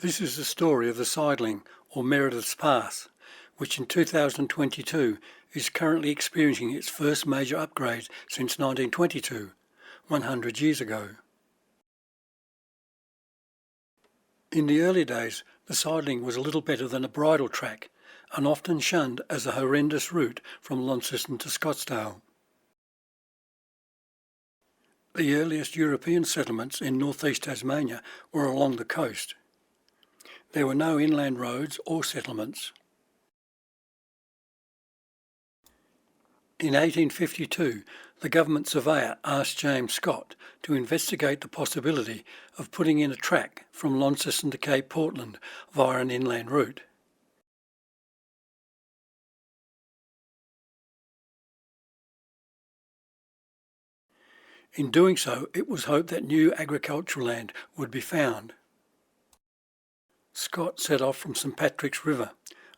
This is the story of the Sideling, or Meredith Pass, which in 2022 is currently experiencing its first major upgrade since 1922, 100 years ago. In the early days, the Sideling was a little better than a bridle track, and often shunned as a horrendous route from Launceston to Scottsdale. The earliest European settlements in North East Tasmania were along the coast. There were no inland roads or settlements. In 1852, the government surveyor asked James Scott to investigate the possibility of putting in a track from Launceston to Cape Portland via an inland route. In doing so, it was hoped that new agricultural land would be found. Scott set off from St Patrick's River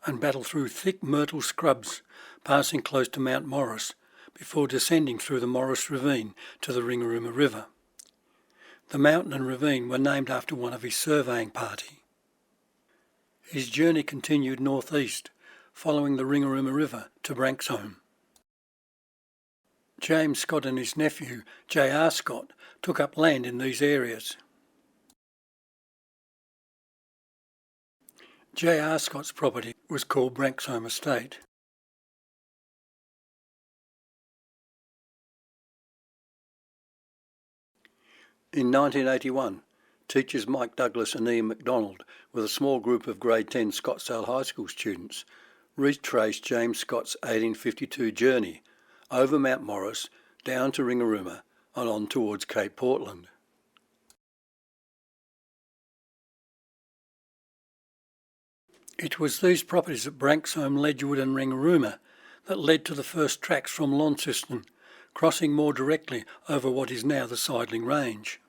and battled through thick myrtle scrubs, passing close to Mount Morris, before descending through the Morris Ravine to the Ringarooma River. The mountain and ravine were named after one of his surveying party. His journey continued northeast, following the Ringarooma River to Branxholm. James Scott and his nephew, J.R. Scott, took up land in these areas. J.R. Scott's property was called Branxholm Estate. In 1981, teachers Mike Douglas and Ian MacDonald, with a small group of Grade 10 Scottsdale High School students, retraced James Scott's 1852 journey over Mount Morris, down to Ringarooma and on towards Cape Portland. It was these properties at Branxholm, Ledgewood and Ringarooma that led to the first tracks from Launceston, crossing more directly over what is now the Sideling Range.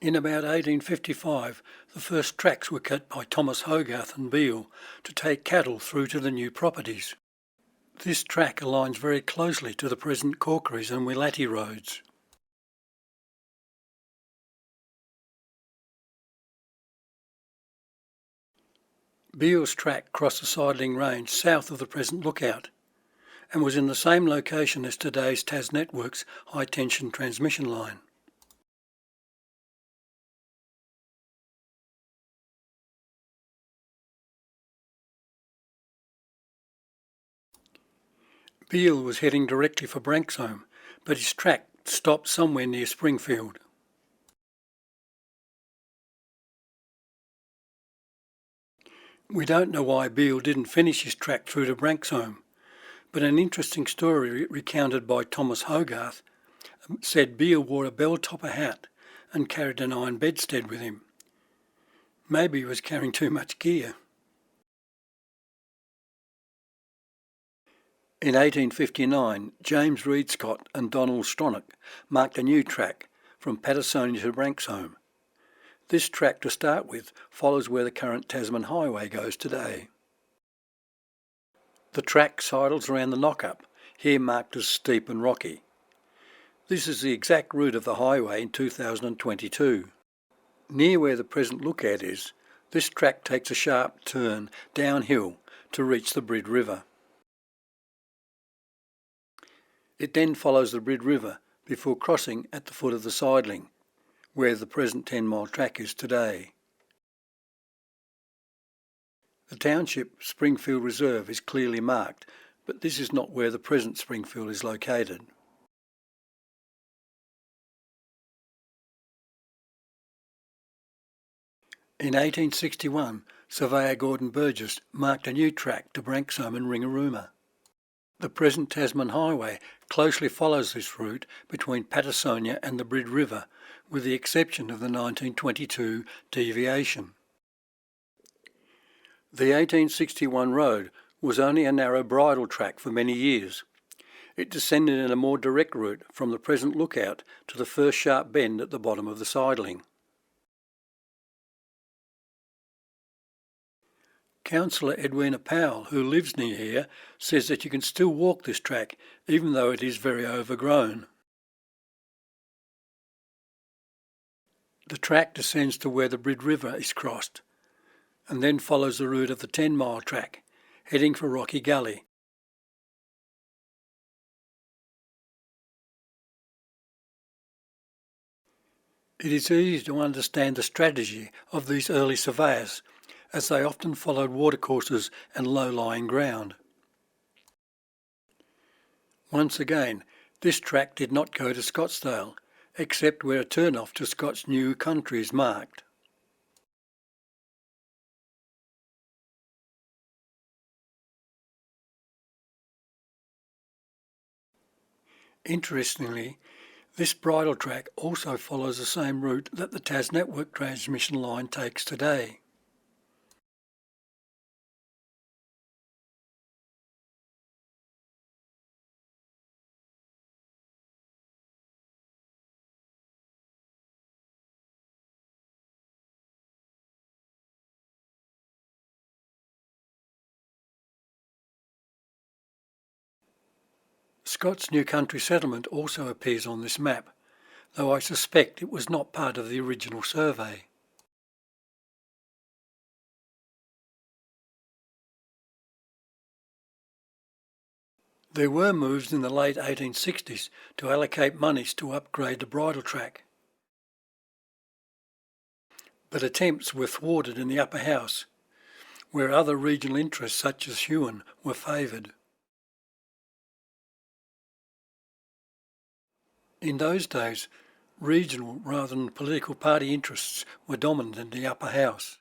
In about 1855, the first tracks were cut by Thomas Hogarth and Beale to take cattle through to the new properties. This track aligns very closely to the present Corkeries and Willatty roads. Beale's track crossed the Sideling Range south of the present lookout and was in the same location as today's Tas Networks high-tension transmission line. Beale was heading directly for Branxholm, but his track stopped somewhere near Springfield. We don't know why Beale didn't finish his track through to Branxholm, but an interesting story recounted by Thomas Hogarth said Beale wore a bell-topper hat and carried an iron bedstead with him. Maybe he was carrying too much gear. In 1859, James Reed Scott and Donald Stronach marked a new track from Patersonia to Branxholm. This track, to start with, follows where the current Tasman Highway goes today. The track sidles around the knock-up, here marked as steep and rocky. This is the exact route of the highway in 2022. Near where the present lookout is, this track takes a sharp turn downhill to reach the Bridle River. It then follows the Bridle River before crossing at the foot of the Sideling, where the present 10-mile track is today. The township Springfield Reserve is clearly marked, but this is not where the present Springfield is located. In 1861, surveyor Gordon Burgess marked a new track to Branxholm and Ringarooma. The present Tasman Highway closely follows this route between Patersonia and the Bridle River, with the exception of the 1922 deviation. The 1861 road was only a narrow bridle track for many years. It descended in a more direct route from the present lookout to the first sharp bend at the bottom of the Sideling. Councillor Edwina Powell, who lives near here, says that you can still walk this track even though it is very overgrown. The track descends to where the Brid River is crossed and then follows the route of the 10-mile track, heading for Rocky Gully. It is easy to understand the strategy of these early surveyors, as they often followed watercourses and low-lying ground. Once again, this track did not go to Scottsdale, except where a turn-off to Scott's new country is marked. Interestingly, this bridle track also follows the same route that the Tas Network transmission line takes today. Scott's new country settlement also appears on this map, though I suspect it was not part of the original survey. There were moves in the late 1860s to allocate monies to upgrade the bridle track, but attempts were thwarted in the upper house, where other regional interests such as Huon were favoured. In those days, regional rather than political party interests were dominant in the upper house.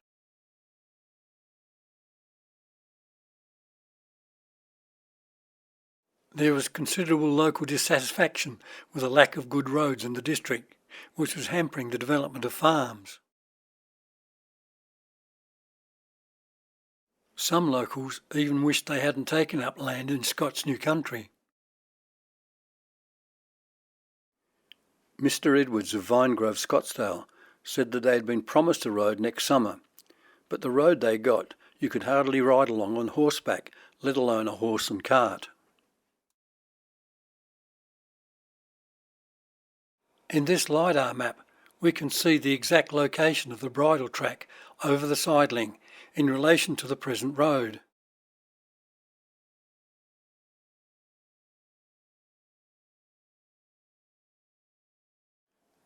There was considerable local dissatisfaction with a lack of good roads in the district, which was hampering the development of farms. Some locals even wished they hadn't taken up land in Scott's new country. Mr. Edwards of Vinegrove, Scottsdale, said that they had been promised a road next summer, but the road they got you could hardly ride along on horseback, let alone a horse and cart. In this LiDAR map, we can see the exact location of the bridle track over the Sideling in relation to the present road.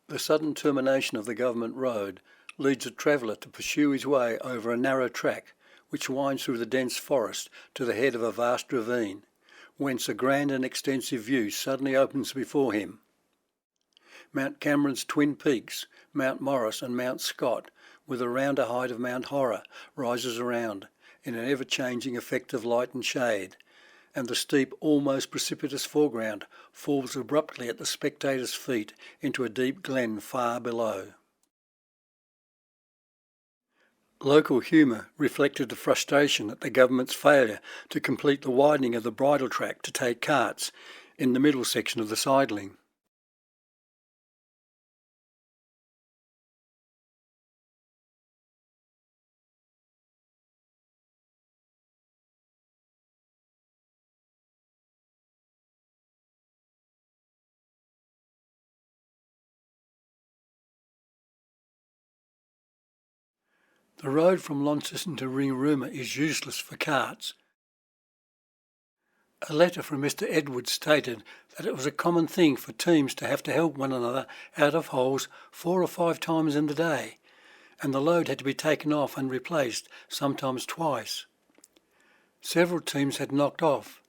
The sudden termination of the government road leads a traveller to pursue his way over a narrow track which winds through the dense forest to the head of a vast ravine, whence a grand and extensive view suddenly opens before him. Mount Cameron's twin peaks, Mount Morris and Mount Scott, with a rounder height of Mount Horror, rises around in an ever-changing effect of light and shade, and the steep, almost precipitous foreground falls abruptly at the spectator's feet into a deep glen far below. Local humour reflected the frustration at the government's failure to complete the widening of the bridle track to take carts in the middle section of the Sideling. The road from Launceston to Ringarooma is useless for carts. A letter from Mr. Edwards stated that it was a common thing for teams to have to help one another out of holes 4 or 5 times in the day, and the load had to be taken off and replaced, sometimes twice. Several teams had knocked off.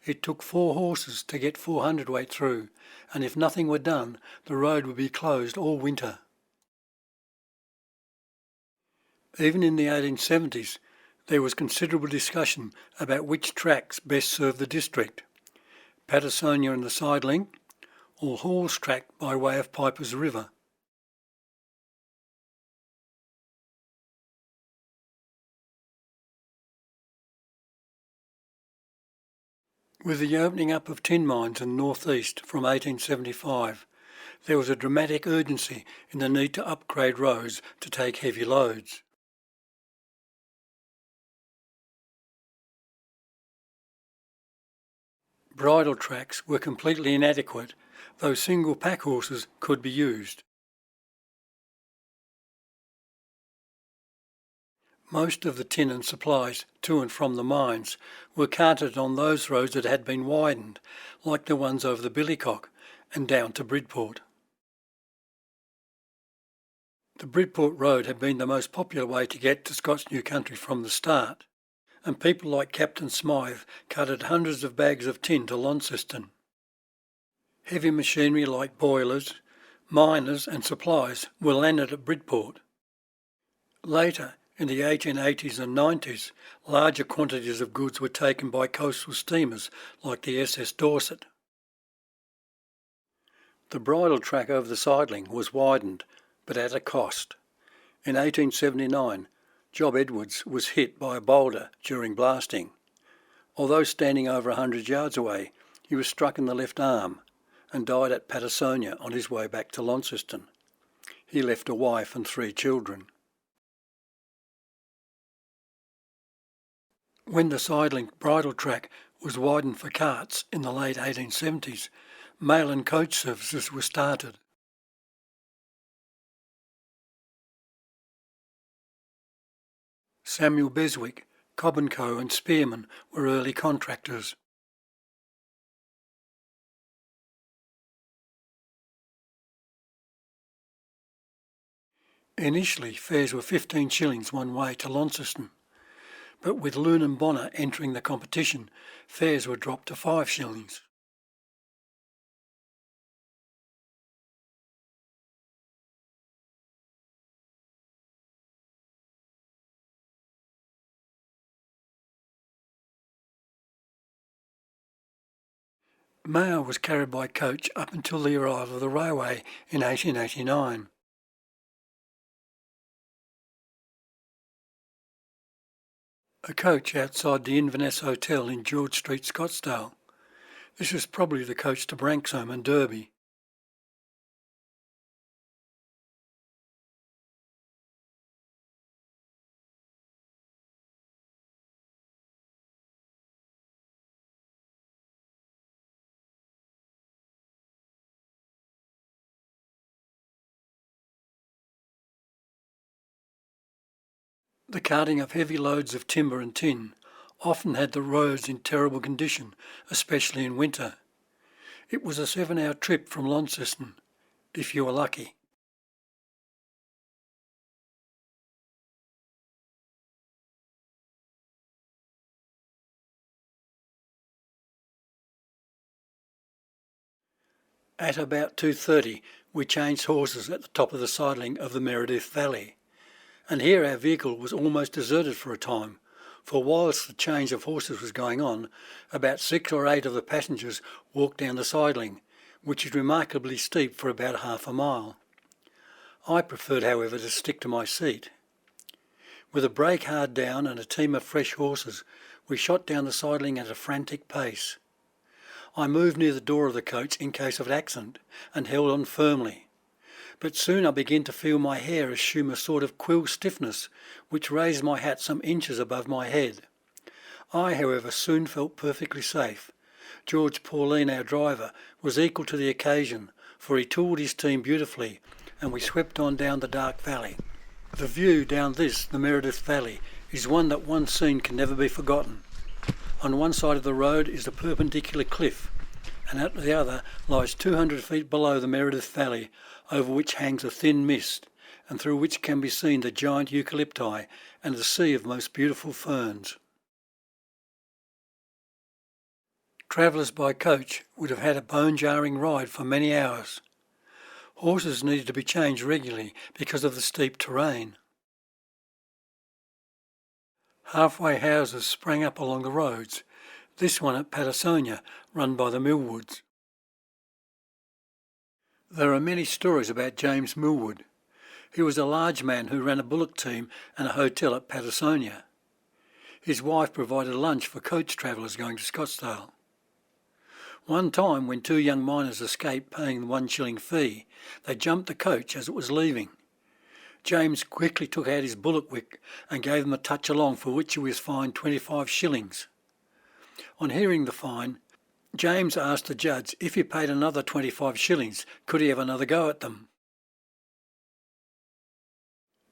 It took 4 horses to get 4 hundredweight through, and if nothing were done, the road would be closed all winter. Even in the 1870s, there was considerable discussion about which tracks best served the district, Patersonia and the Sideling, or Hall's track by way of Piper's River. With the opening up of tin mines in the North East from 1875, there was a dramatic urgency in the need to upgrade roads to take heavy loads. Bridle tracks were completely inadequate, though single pack horses could be used. Most of the tin and supplies to and from the mines were carted on those roads that had been widened, like the ones over the Billycock and down to Bridport. The Bridport Road had been the most popular way to get to Scott's New Country from the start, and people like Captain Smythe carted hundreds of bags of tin to Launceston. Heavy machinery like boilers, miners and supplies were landed at Bridport. Later, in the 1880s and 90s, larger quantities of goods were taken by coastal steamers like the SS Dorset. The bridle track over the Sideling was widened, but at a cost. In 1879, Job Edwards was hit by a boulder during blasting. Although standing over 100 yards away, he was struck in the left arm and died at Patersonia on his way back to Launceston. He left a wife and 3 children. When the Sideling bridle track was widened for carts in the late 1870s, mail and coach services were started. Samuel Beswick, Cobb & Co and Spearman were early contractors. Initially, fares were 15 shillings one way to Launceston, but with Loon and Bonner entering the competition, fares were dropped to 5 shillings. Mail was carried by coach up until the arrival of the railway in 1889. A coach outside the Inverness Hotel in George Street, Scottsdale. This was probably the coach to Branxholm and Derby. The carting of heavy loads of timber and tin often had the roads in terrible condition, especially in winter. It was a 7-hour trip from Launceston, if you were lucky. At about 2:30 we changed horses at the top of the Sideling of the Meredith Valley, and here our vehicle was almost deserted for a time, for whilst the change of horses was going on, about 6 or 8 of the passengers walked down the Sideling, which is remarkably steep for about half a mile. I preferred, however, to stick to my seat. With a brake hard down and a team of fresh horses, we shot down the Sideling at a frantic pace. I moved near the door of the coach in case of accident and held on firmly. But soon I began to feel my hair assume a sort of quill stiffness, which raised my hat some inches above my head. I, however, soon felt perfectly safe. George Pauline, our driver, was equal to the occasion, for he tooled his team beautifully, and we swept on down the dark valley. The view down this, the Meredith Valley, is one that once seen can never be forgotten. On one side of the road is a perpendicular cliff, and at the other lies 200 feet below the Meredith Valley, over which hangs a thin mist, and through which can be seen the giant eucalypti and a sea of most beautiful ferns. Travellers by coach would have had a bone-jarring ride for many hours. Horses needed to be changed regularly because of the steep terrain. Halfway houses sprang up along the roads, this one at Patersonia, run by the Millwoods. There are many stories about James Millwood. He was a large man who ran a bullock team and a hotel at Patersonia. His wife provided lunch for coach travellers going to Scottsdale. One time, when 2 young miners escaped paying the 1 shilling fee, they jumped the coach as it was leaving. James quickly took out his bullock whip and gave them a touch along, for which he was fined 25 shillings. On hearing the fine, James asked the judge if he paid another 25 shillings, could he have another go at them?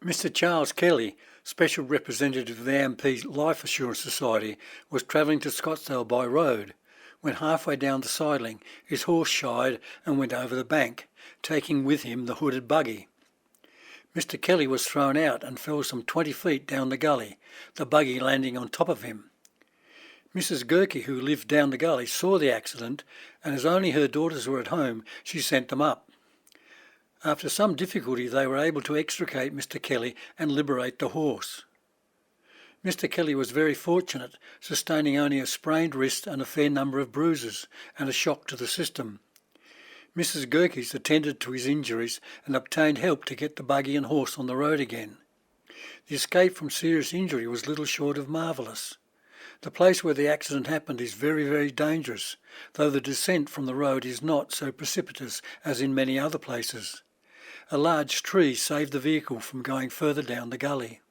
Mr. Charles Kelly, Special Representative of the AMP Life Assurance Society, was travelling to Scottsdale by road when halfway down the Sideling his horse shied and went over the bank, taking with him the hooded buggy. Mr. Kelly was thrown out and fell some 20 feet down the gully, the buggy landing on top of him. Mrs. Gerke, who lived down the gully, saw the accident, and as only her daughters were at home, she sent them up. After some difficulty, they were able to extricate Mr. Kelly and liberate the horse. Mr. Kelly was very fortunate, sustaining only a sprained wrist and a fair number of bruises, and a shock to the system. Mrs. Gerke attended to his injuries and obtained help to get the buggy and horse on the road again. The escape from serious injury was little short of marvellous. The place where the accident happened is very, very dangerous, though the descent from the road is not so precipitous as in many other places. A large tree saved the vehicle from going further down the gully.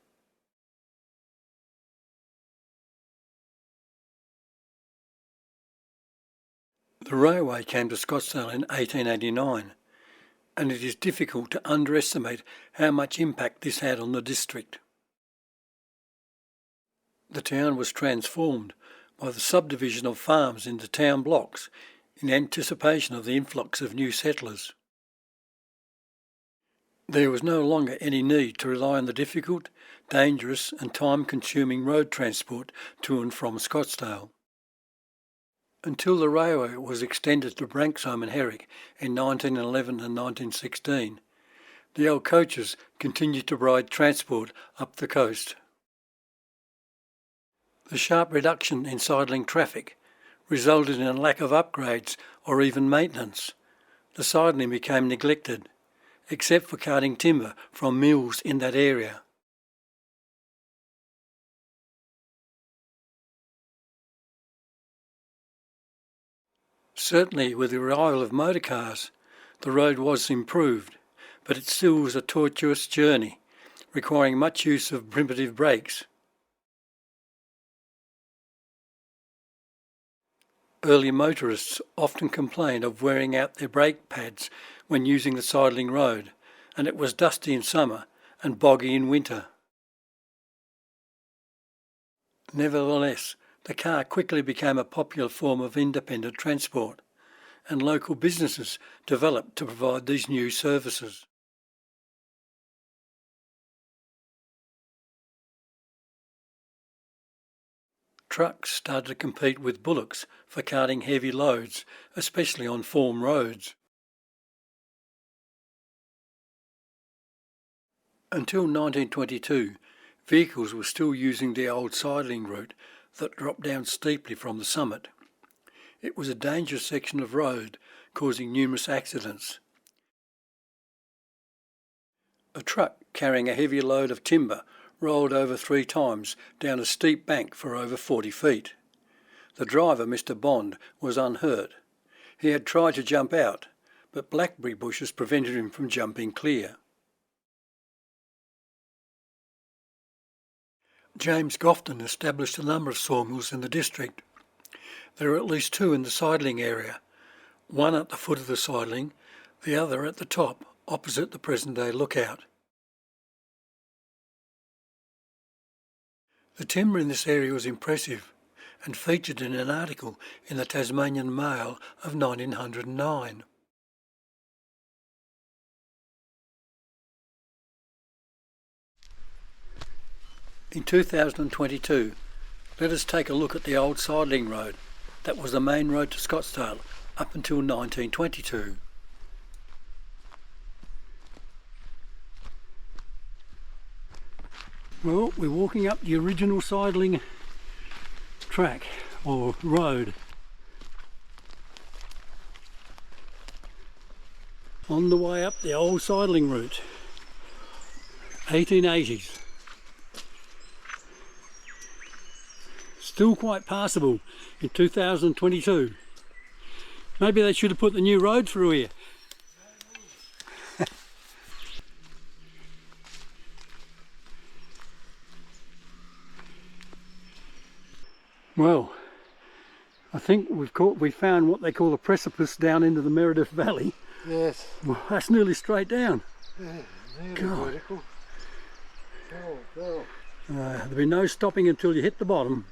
The railway came to Scottsdale in 1889, and it is difficult to underestimate how much impact this had on the district. The town was transformed by the subdivision of farms into town blocks in anticipation of the influx of new settlers. There was no longer any need to rely on the difficult, dangerous and time-consuming road transport to and from Scottsdale. Until the railway was extended to Branxholm and Ringarooma in 1911 and 1916, the old coaches continued to provide transport up the coast. The sharp reduction in sidling traffic resulted in a lack of upgrades or even maintenance. The sidling became neglected, except for carting timber from mills in that area. Certainly, with the arrival of motor cars, the road was improved, but it still was a tortuous journey, requiring much use of primitive brakes. Early motorists often complained of wearing out their brake pads when using the Sideling Road, and it was dusty in summer and boggy in winter. Nevertheless, the car quickly became a popular form of independent transport, and local businesses developed to provide these new services. Trucks started to compete with bullocks for carting heavy loads, especially on form roads. Until 1922, vehicles were still using the old sidling route that dropped down steeply from the summit. It was a dangerous section of road, causing numerous accidents. A truck carrying a heavy load of timber rolled over 3 times down a steep bank for over 40 feet. The driver, Mr. Bond, was unhurt. He had tried to jump out, but blackberry bushes prevented him from jumping clear. James Gofton established a number of sawmills in the district. There are at least 2 in the Sidling area, one at the foot of the Sidling, the other at the top, opposite the present-day lookout. The timber in this area was impressive and featured in an article in the Tasmanian Mail of 1909. In 2022, let us take a look at the old Sideling Road that was the main road to Scottsdale up until 1922. Well, we're walking up the original Sideling track or road. On the way up the old Sideling route, 1880s. Still quite passable in 2022. Maybe they should have put the new road through here. Well, I think we found what they call a precipice down into the Meredith Valley. Yes. Well, that's nearly straight down. Yeah, nearly God. vertical. Oh, There'll be no stopping until you hit the bottom.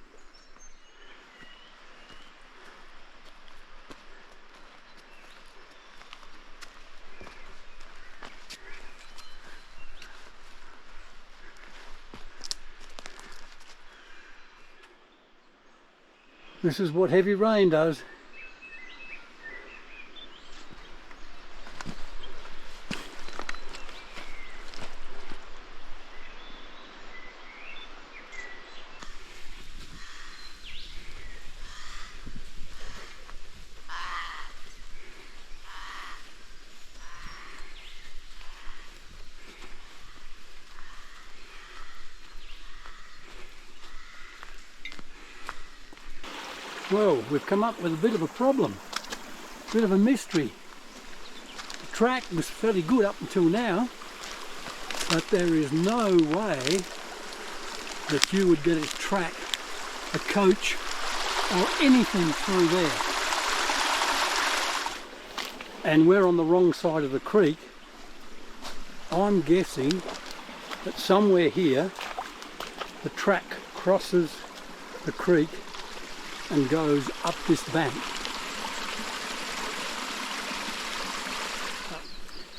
This is what heavy rain does. Well, we've come up with a bit of a problem, a bit of a mystery. The track was fairly good up until now, but there is no way that you would get a track, a coach, or anything through there. And we're on the wrong side of the creek. I'm guessing that somewhere here the track crosses the creek and goes up this bank.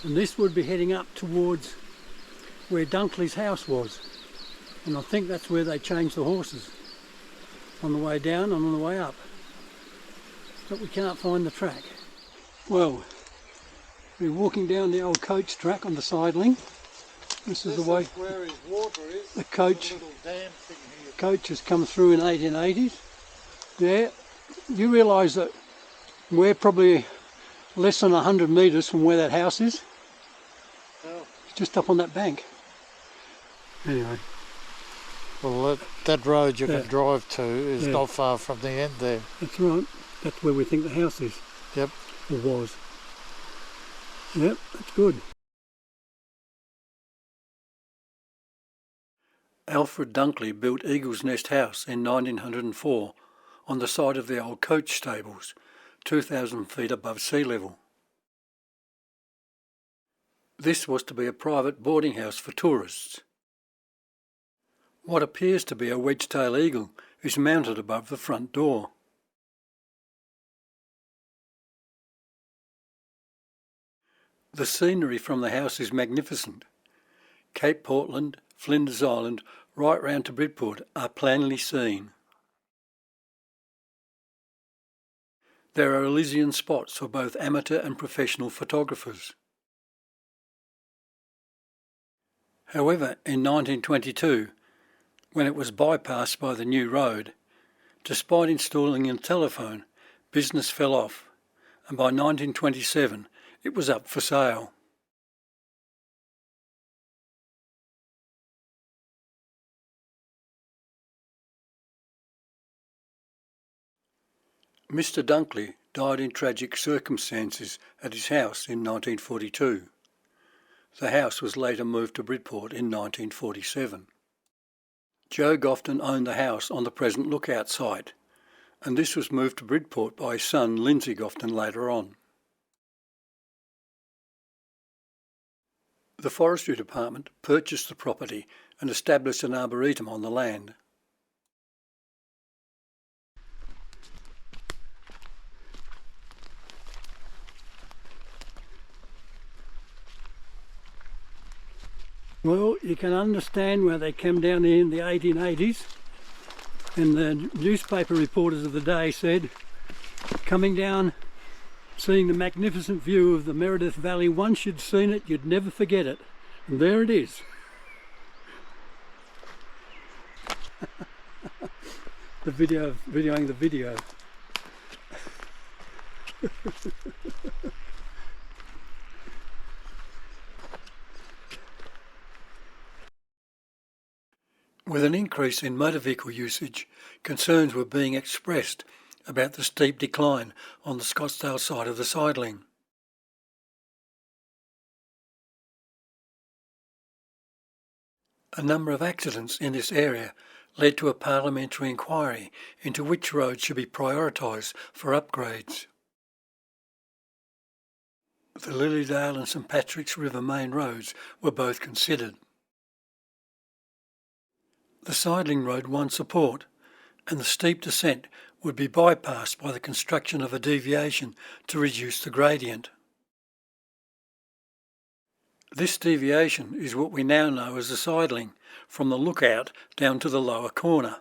And this would be heading up towards where Dunkley's house was. And I think that's where they changed the horses, on the way down and on the way up. But we can't find the track. Well, we're walking down the old coach track on the Sideling. This is the way where his water is. the coach, little dam thing here. coach has come through in 1880s. Yeah, you realise that we're probably less than 100 metres from where that house is? Oh. It's just up on that bank. Anyway. Well, that road you can drive to is not far from the end there. That's right. That's where we think the house is. Yep. Or was. Yep, that's good. Alfred Dunkley built Eagle's Nest House in 1904 on the site of the old coach stables, 2,000 feet above sea level. This was to be a private boarding house for tourists. What appears to be a wedge-tail eagle is mounted above the front door. The scenery from the house is magnificent. Cape Portland, Flinders Island, right round to Bridport are plainly seen. There are Elysian spots for both amateur and professional photographers. However, in 1922, when it was bypassed by the new road, despite installing a telephone, business fell off, and by 1927 it was up for sale. Mr. Dunkley died in tragic circumstances at his house in 1942. The house was later moved to Bridport in 1947. Joe Gofton owned the house on the present lookout site, and this was moved to Bridport by his son Lindsay Gofton later on. The Forestry Department purchased the property and established an arboretum on the land. Well, you can understand where they came down in the 1880s, and the newspaper reporters of the day said, coming down, seeing the magnificent view of the Meredith Valley, once you'd seen it, you'd never forget it. And there it is. Videoing the video. With an increase in motor vehicle usage, concerns were being expressed about the steep decline on the Scottsdale side of the Sideling. A number of accidents in this area led to a parliamentary inquiry into which roads should be prioritised for upgrades. The Lilydale and St Patrick's River main roads were both considered. The Sideling Road won support, and the steep descent would be bypassed by the construction of a deviation to reduce the gradient. This deviation is what we now know as the Sideling, from the lookout down to the lower corner.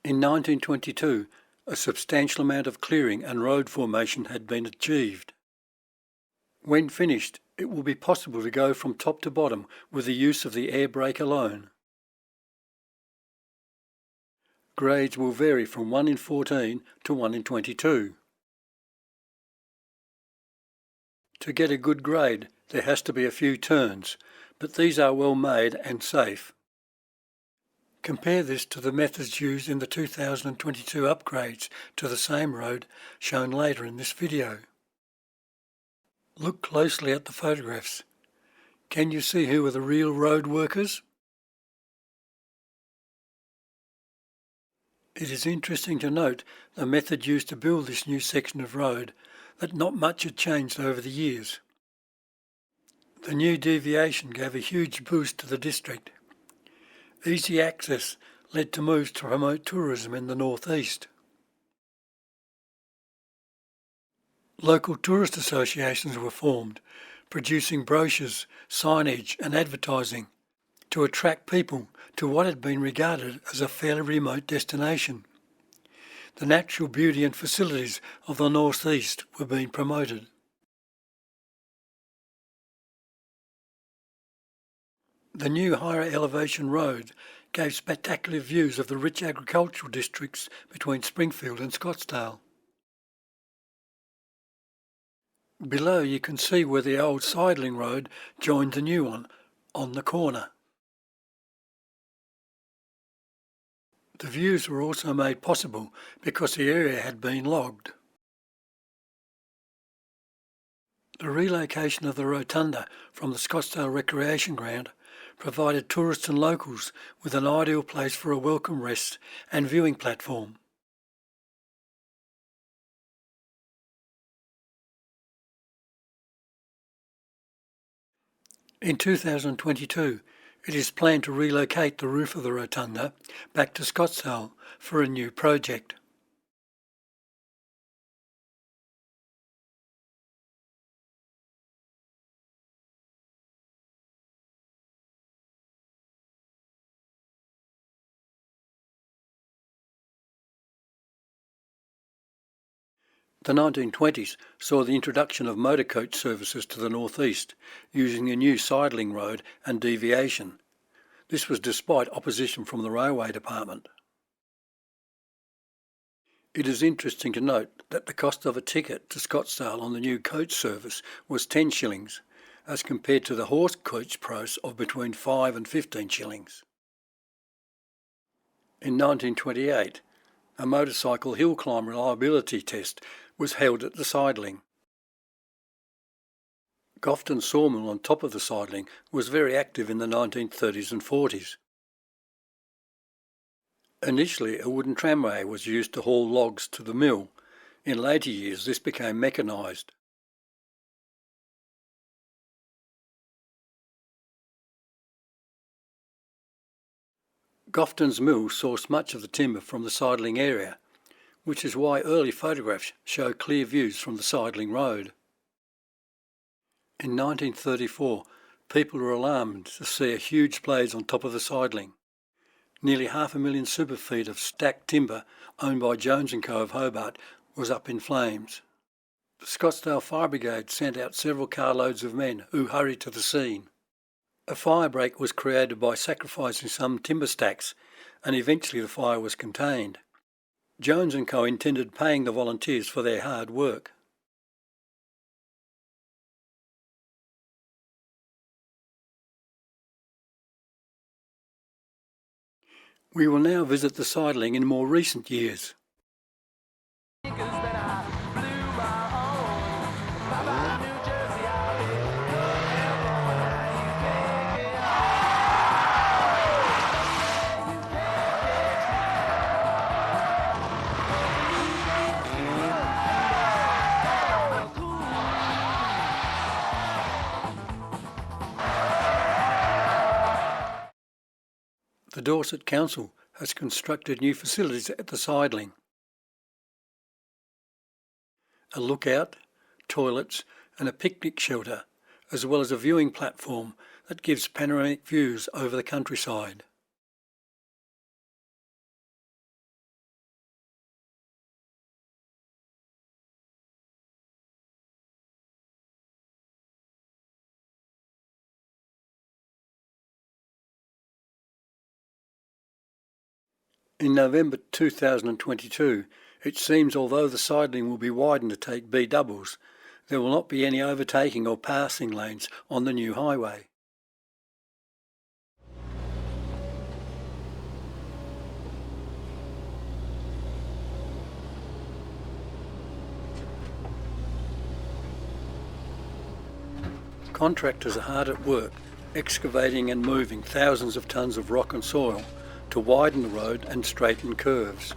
In 1922, a substantial amount of clearing and road formation had been achieved. When finished, it will be possible to go from top to bottom with the use of the air brake alone. Grades will vary from 1 in 14 to 1 in 22. To get a good grade, there has to be a few turns, but these are well made and safe. Compare this to the methods used in the 2022 upgrades to the same road shown later in this video. Look closely at the photographs. Can you see who are the real road workers? It is interesting to note the method used to build this new section of road, that not much had changed over the years. The new deviation gave a huge boost to the district. Easy access led to moves to promote tourism in the North East. Local tourist associations were formed, producing brochures, signage and advertising to attract people to what had been regarded as a fairly remote destination. The natural beauty and facilities of the North East were being promoted. The new higher elevation road gave spectacular views of the rich agricultural districts between Springfield and Scottsdale. Below you can see where the old Sideling Road joined the new one, on the corner. The views were also made possible because the area had been logged. The relocation of the rotunda from the Scottsdale Recreation Ground provided tourists and locals with an ideal place for a welcome rest and viewing platform. In 2022, it is planned to relocate the roof of the rotunda back to Scottsdale for a new project. The 1920s saw the introduction of motor coach services to the North East using a new Sideling Road and deviation. This was despite opposition from the Railway Department. It is interesting to note that the cost of a ticket to Scottsdale on the new coach service was 10 shillings, as compared to the horse coach price of between 5 and 15 shillings. In 1928, a motorcycle hill climb reliability test was held at the Sideling. Gofton sawmill on top of the Sideling was very active in the 1930s and 40s. Initially, a wooden tramway was used to haul logs to the mill. In later years, this became mechanised. Gofton's mill sourced much of the timber from the Sideling area, which is why early photographs show clear views from the Sideling Road. In 1934, people were alarmed to see a huge blaze on top of the Sideling. Nearly 500,000 super feet of stacked timber owned by Jones & Co of Hobart was up in flames. The Scottsdale Fire Brigade sent out several carloads of men who hurried to the scene. A fire break was created by sacrificing some timber stacks, and eventually the fire was contained. Jones & Co intended paying the volunteers for their hard work. We will now visit the Sideling in more recent years. The Dorset Council has constructed new facilities at the Sideling. A lookout, toilets and a picnic shelter, as well as a viewing platform that gives panoramic views over the countryside. In November 2022, it seems although the Sideling will be widened to take B doubles, there will not be any overtaking or passing lanes on the new highway. Contractors are hard at work, excavating and moving thousands of tonnes of rock and soil to widen the road and straighten curves.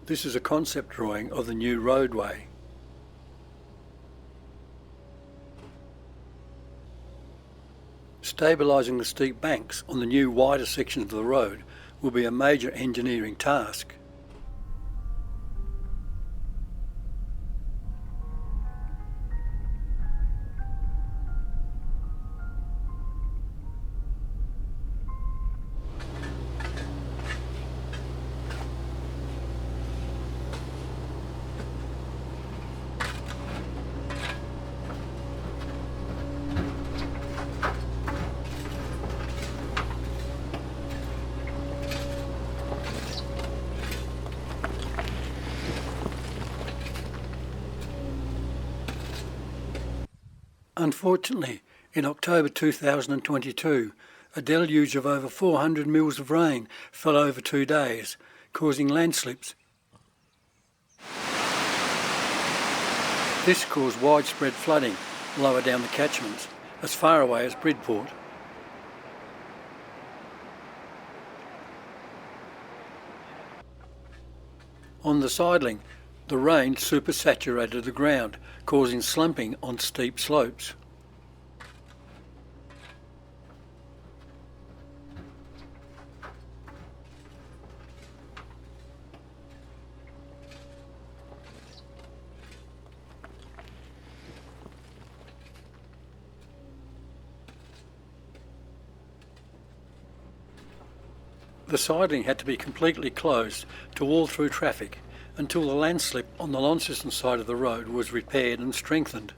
This is a concept drawing of the new roadway. Stabilising the steep banks on the new wider sections of the road will be a major engineering task. Unfortunately, in October 2022, a deluge of over 400 mils of rain fell over 2 days, causing landslips. This caused widespread flooding lower down the catchments, as far away as Bridport. On the Sideling, the rain supersaturated the ground, causing slumping on steep slopes. The Sideling had to be completely closed to all through traffic until the landslip on the Launceston side of the road was repaired and strengthened.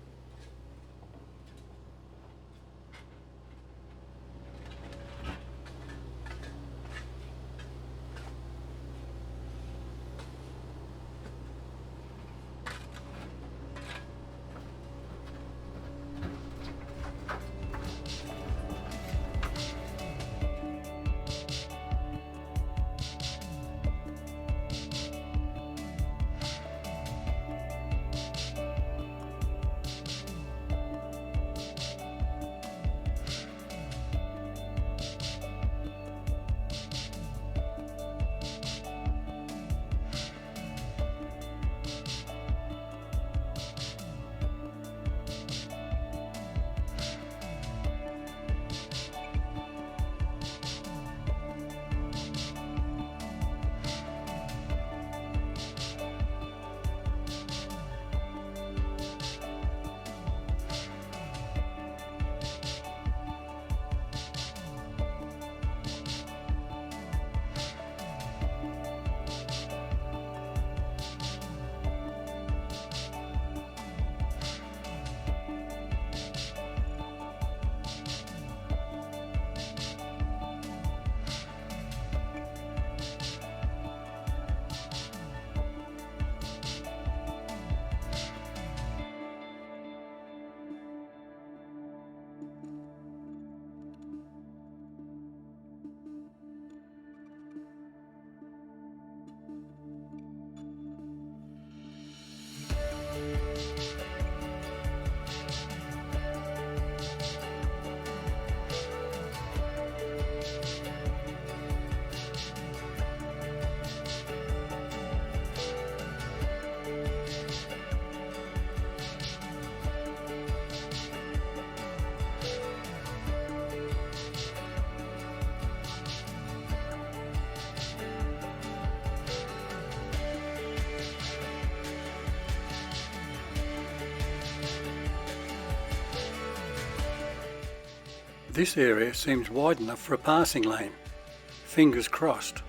This area seems wide enough for a passing lane. Fingers crossed.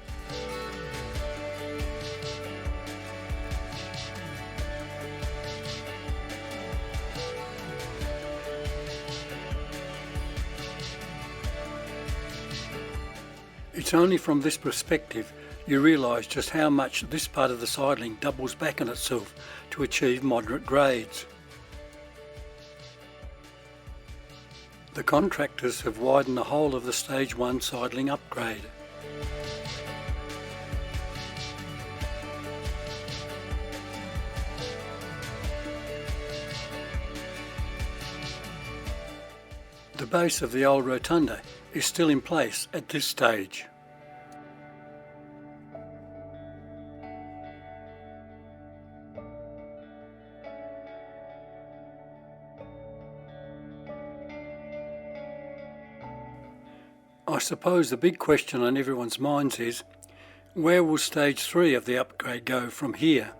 It's only from this perspective you realise just how much this part of the sideling doubles back on itself to achieve moderate grades. The contractors have widened the whole of the Stage 1 sideling upgrade. The base of the old rotunda is still in place at this stage. I suppose the big question on everyone's minds is, where will Stage 3 of the upgrade go from here?